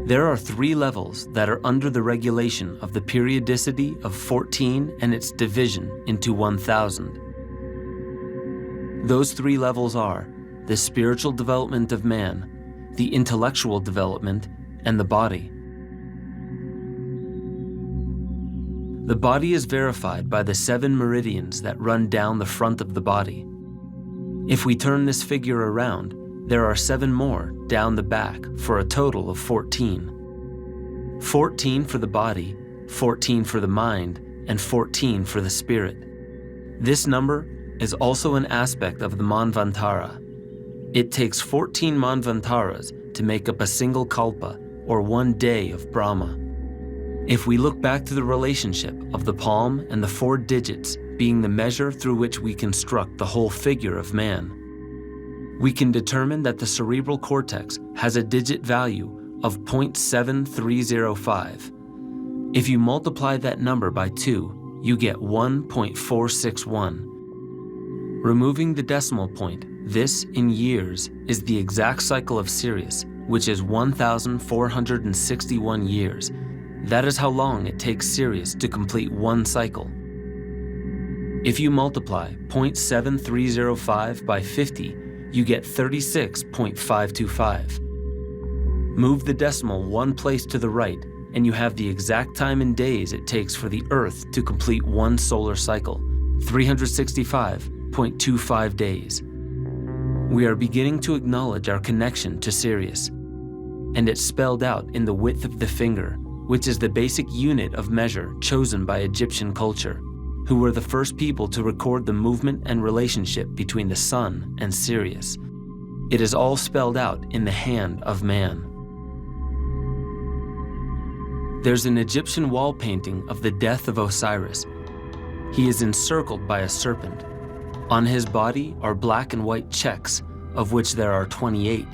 There are 3 levels that are under the regulation of the periodicity of 14 and its division into 1000. Those 3 levels are the spiritual development of man, the intellectual development, and the body. The body is verified by the 7 meridians that run down the front of the body. If we turn this figure around, there are 7 more down the back for a total of 14. 14 for the body, 14 for the mind, and 14 for the spirit. This number is also an aspect of the Manvantara. It takes 14 Manvantaras to make up a single kalpa, or 1 day of Brahma. If we look back to the relationship of the palm and the 4 digits being the measure through which we construct the whole figure of man, we can determine that the cerebral cortex has a digit value of 0.7305. If you multiply that number by 2, you get 1.461. Removing the decimal point, this, in years, is the exact cycle of Sirius, which is 1,461 years. That is how long it takes Sirius to complete 1 cycle. If you multiply 0.7305 by 50, you get 36.525. Move the decimal 1 place to the right, and you have the exact time in days it takes for the Earth to complete 1 solar cycle, 365.25 days. We are beginning to acknowledge our connection to Sirius, and it's spelled out in the width of the finger, which is the basic unit of measure chosen by Egyptian culture, who were the first people to record the movement and relationship between the sun and Sirius. It is all spelled out in the hand of man. There's an Egyptian wall painting of the death of Osiris. He is encircled by a serpent. On his body are black and white checks, of which there are 28.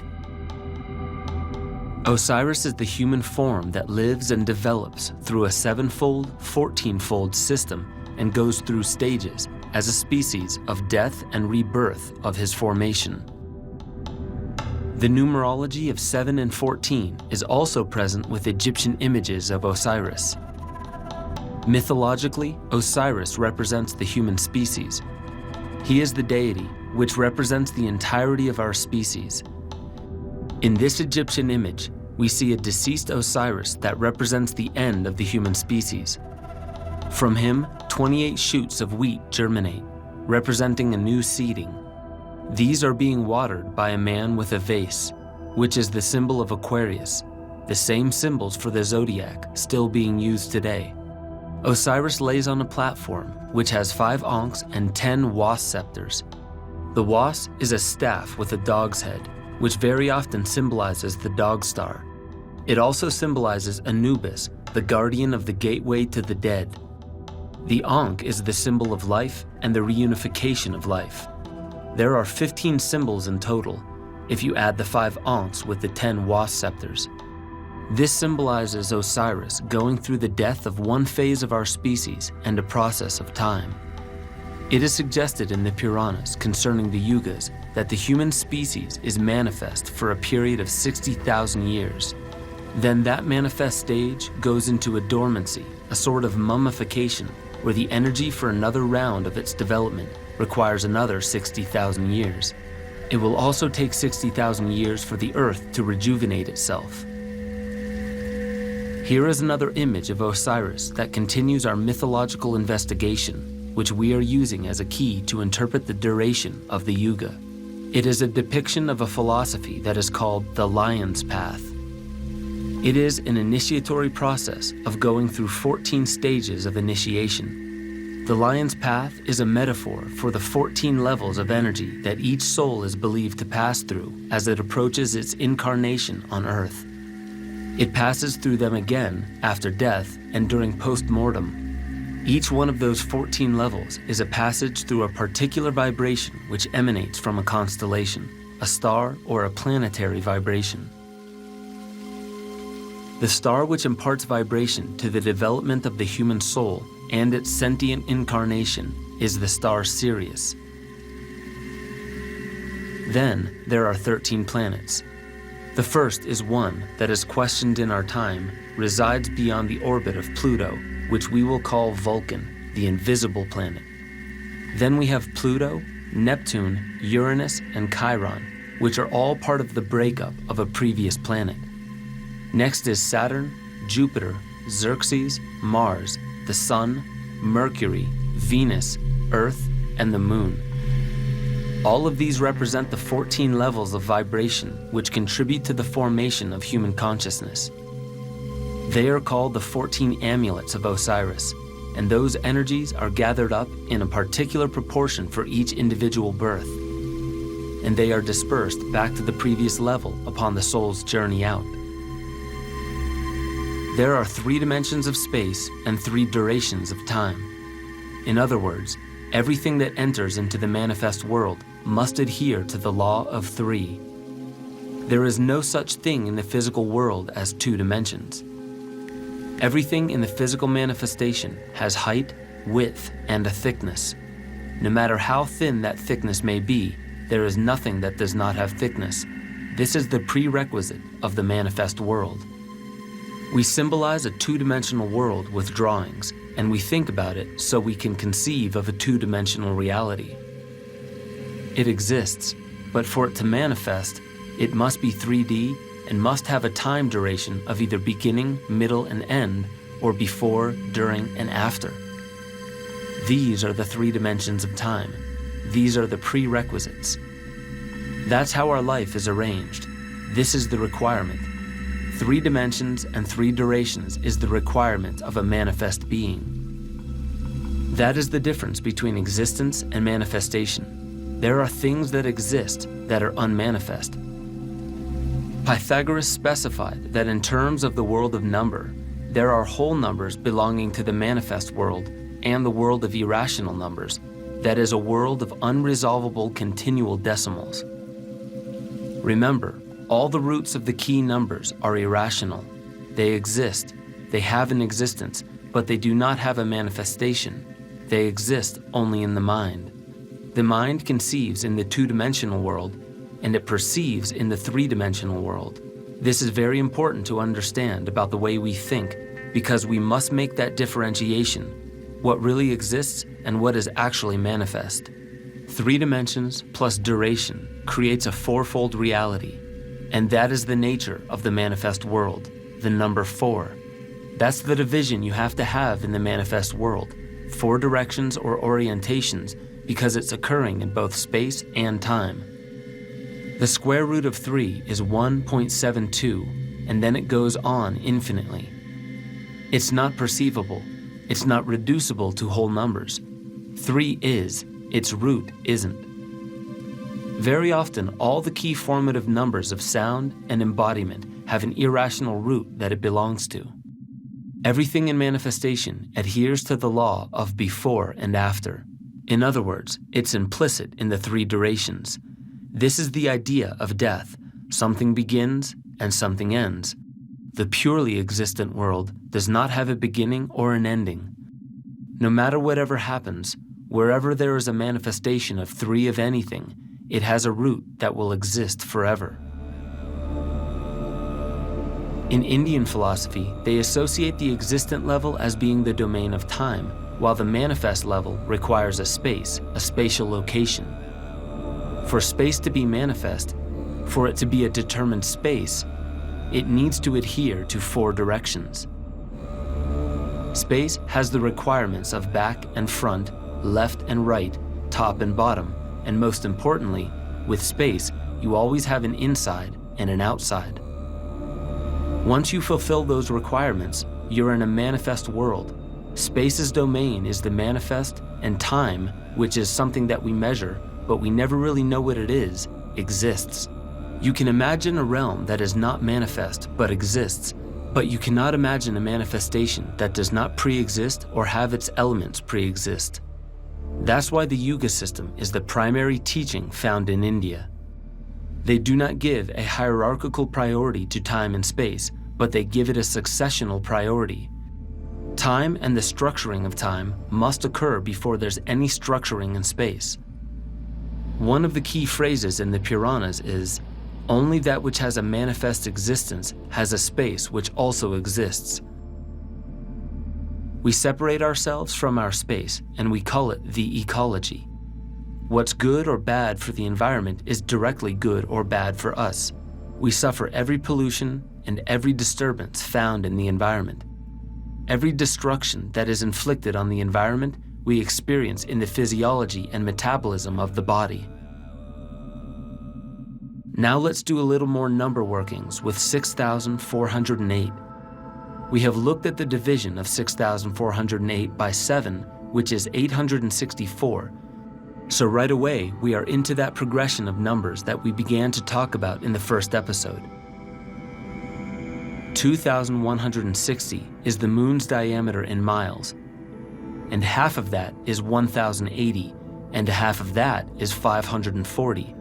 Osiris is the human form that lives and develops through a 7-fold, 14-fold system and goes through stages as a species of death and rebirth of his formation. The numerology of 7 and 14 is also present with Egyptian images of Osiris. Mythologically, Osiris represents the human species. He is the deity which represents the entirety of our species. In this Egyptian image, we see a deceased Osiris that represents the end of the human species. From him, 28 shoots of wheat germinate, representing a new seeding. These are being watered by a man with a vase, which is the symbol of Aquarius, the same symbols for the zodiac still being used today. Osiris lays on a platform which has 5 ankhs and 10 was scepters. The was is a staff with a dog's head, which very often symbolizes the dog star. It also symbolizes Anubis, the guardian of the gateway to the dead. The ankh is the symbol of life and the reunification of life. There are 15 symbols in total, if you add the 5 ankhs with the 10 was scepters. This symbolizes Osiris going through the death of 1 phase of our species and a process of time. It is suggested in the Puranas concerning the yugas that the human species is manifest for a period of 60,000 years. Then that manifest stage goes into a dormancy, a sort of mummification, where the energy for another round of its development requires another 60,000 years. It will also take 60,000 years for the Earth to rejuvenate itself. Here is another image of Osiris that continues our mythological investigation, which we are using as a key to interpret the duration of the Yuga. It is a depiction of a philosophy that is called the Lion's Path. It is an initiatory process of going through 14 stages of initiation. The Lion's Path is a metaphor for the 14 levels of energy that each soul is believed to pass through as it approaches its incarnation on Earth. It passes through them again after death and during post-mortem. Each one of those 14 levels is a passage through a particular vibration which emanates from a constellation, a star, or a planetary vibration. The star which imparts vibration to the development of the human soul and its sentient incarnation is the star Sirius. Then there are 13 planets. The first is one that is questioned in our time, resides beyond the orbit of Pluto, which we will call Vulcan, the invisible planet. Then we have Pluto, Neptune, Uranus, and Chiron, which are all part of the breakup of a previous planet. Next is Saturn, Jupiter, Xerxes, Mars, the Sun, Mercury, Venus, Earth, and the Moon. All of these represent the 14 levels of vibration which contribute to the formation of human consciousness. They are called the 14 amulets of Osiris, and those energies are gathered up in a particular proportion for each individual birth, and they are dispersed back to the previous level upon the soul's journey out. There are 3 dimensions of space and 3 durations of time. In other words, everything that enters into the manifest world must adhere to the law of 3. There is no such thing in the physical world as 2 dimensions. Everything in the physical manifestation has height, width, and a thickness. No matter how thin that thickness may be, there is nothing that does not have thickness. This is the prerequisite of the manifest world. We symbolize a 2-dimensional world with drawings, and we think about it so we can conceive of a 2-dimensional reality. It exists, but for it to manifest, it must be 3D and must have a time duration of either beginning, middle, and end, or before, during, and after. These are the 3 dimensions of time. These are the prerequisites. That's how our life is arranged. This is the requirement. 3 dimensions and 3 durations is the requirement of a manifest being. That is the difference between existence and manifestation. There are things that exist that are unmanifest. Pythagoras specified that in terms of the world of number, there are whole numbers belonging to the manifest world and the world of irrational numbers, that is a world of unresolvable continual decimals. Remember, all the roots of the key numbers are irrational. They exist, they have an existence, but they do not have a manifestation. They exist only in the mind. The mind conceives in the 2-dimensional world, and it perceives in the 3-dimensional world. This is very important to understand about the way we think, because we must make that differentiation, what really exists and what is actually manifest. 3 dimensions plus duration creates a 4-fold reality, and that is the nature of the manifest world, the number 4. That's the division you have to have in the manifest world, 4 directions or orientations, because it's occurring in both space and time. The square root of 3 is 1.72, and then it goes on infinitely. It's not perceivable. It's not reducible to whole numbers. 3 is, its root isn't. Very often, all the key formative numbers of sound and embodiment have an irrational root that it belongs to. Everything in manifestation adheres to the law of before and after. In other words, it's implicit in the 3 durations. This is the idea of death. Something begins and something ends. The purely existent world does not have a beginning or an ending. No matter whatever happens, wherever there is a manifestation of 3 of anything, it has a root that will exist forever. In Indian philosophy, they associate the existent level as being the domain of time, while the manifest level requires a space, a spatial location. For space to be manifest, for it to be a determined space, it needs to adhere to 4 directions. Space has the requirements of back and front, left and right, top and bottom, and most importantly, with space, you always have an inside and an outside. Once you fulfill those requirements, you're in a manifest world. Space's domain is the manifest, and time, which is something that we measure, but we never really know what it is, exists. You can imagine a realm that is not manifest but exists, but you cannot imagine a manifestation that does not pre-exist or have its elements pre-exist. That's why the Yuga system is the primary teaching found in India. They do not give a hierarchical priority to time and space, but they give it a successional priority. Time and the structuring of time must occur before there's any structuring in space. One of the key phrases in the Puranas is, Only that which has a manifest existence has a space which also exists. We separate ourselves from our space, and we call it the ecology. What's good or bad for the environment is directly good or bad for us. We suffer every pollution and every disturbance found in the environment. Every destruction that is inflicted on the environment, we experience in the physiology and metabolism of the body. Now let's do a little more number workings with 6,408. We have looked at the division of 6,408 by 7, which is 864. So right away, we are into that progression of numbers that we began to talk about in the first episode. 2,160 is the moon's diameter in miles, and half of that is 1,080, and half of that is 540.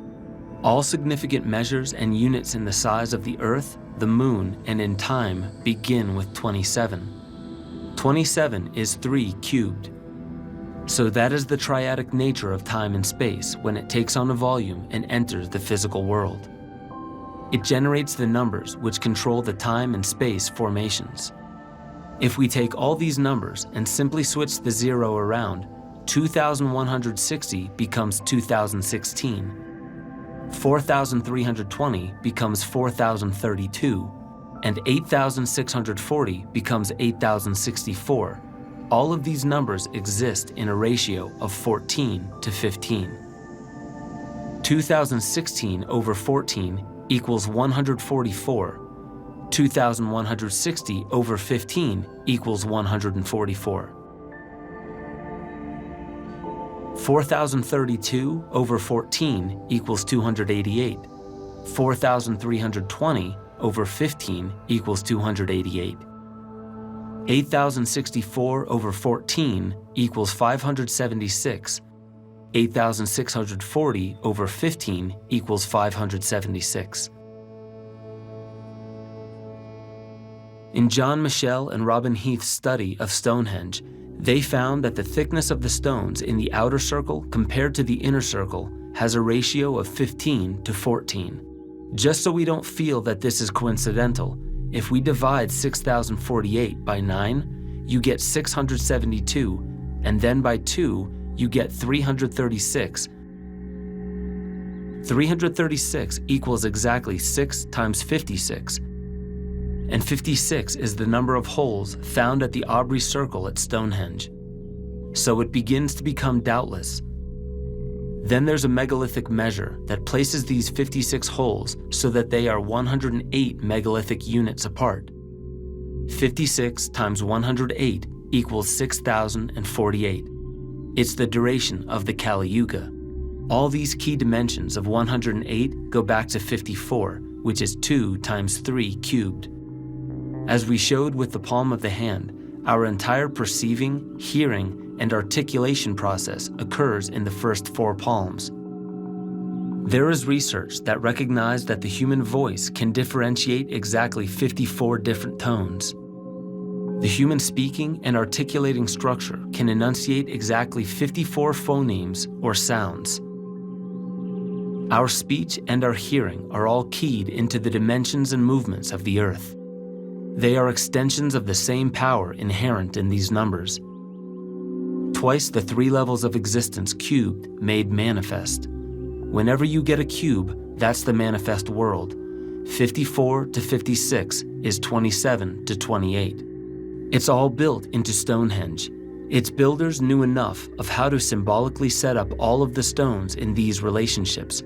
All significant measures and units in the size of the Earth, the Moon, and in time begin with 27. 27 is 3 cubed. So that is the triadic nature of time and space when it takes on a volume and enters the physical world. It generates the numbers which control the time and space formations. If we take all these numbers and simply switch the zero around, 2,160 becomes 2,016. 4,320 becomes 4,032, and 8,640 becomes 8,064. All of these numbers exist in a ratio of 14 to 15. 2,016 over 14 equals 144. 2,160 over 15 equals 144. 4,032 over 14 equals 288. 4,320 over 15 equals 288. 8,064 over 14 equals 576. 8,640 over 15 equals 576. In John Michell and Robin Heath's study of Stonehenge, they found that the thickness of the stones in the outer circle compared to the inner circle has a ratio of 15 to 14. Just so we don't feel that this is coincidental, if we divide 6,048 by 9, you get 672, and then by 2, you get 336. 336 equals exactly 6 times 56. And 56 is the number of holes found at the Aubrey Circle at Stonehenge. So it begins to become doubtless. Then there's a megalithic measure that places these 56 holes so that they are 108 megalithic units apart. 56 times 108 equals 6,048. It's the duration of the Kali Yuga. All these key dimensions of 108 go back to 54, which is 2 times 3 cubed. As we showed with the palm of the hand, our entire perceiving, hearing, and articulation process occurs in the first 4 palms. There is research that recognized that the human voice can differentiate exactly 54 different tones. The human speaking and articulating structure can enunciate exactly 54 phonemes or sounds. Our speech and our hearing are all keyed into the dimensions and movements of the Earth. They are extensions of the same power inherent in these numbers. Twice the 3 levels of existence cubed made manifest. Whenever you get a cube, that's the manifest world. 54 to 56 is 27 to 28. It's all built into Stonehenge. Its builders knew enough of how to symbolically set up all of the stones in these relationships.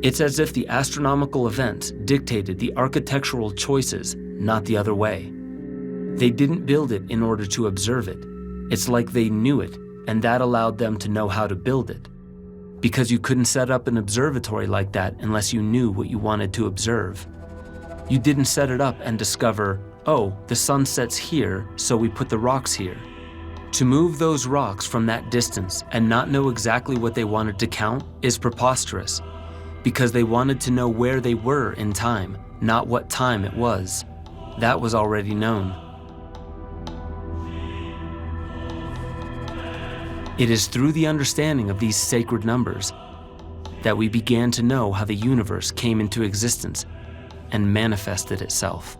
It's as if the astronomical events dictated the architectural choices, not the other way. They didn't build it in order to observe it. It's like they knew it, and that allowed them to know how to build it. Because you couldn't set up an observatory like that unless you knew what you wanted to observe. You didn't set it up and discover, oh, the sun sets here, so we put the rocks here. To move those rocks from that distance and not know exactly what they wanted to count is preposterous, because they wanted to know where they were in time, not what time it was. That was already known. It is through the understanding of these sacred numbers, that we began to know how the universe came into existence and manifested itself.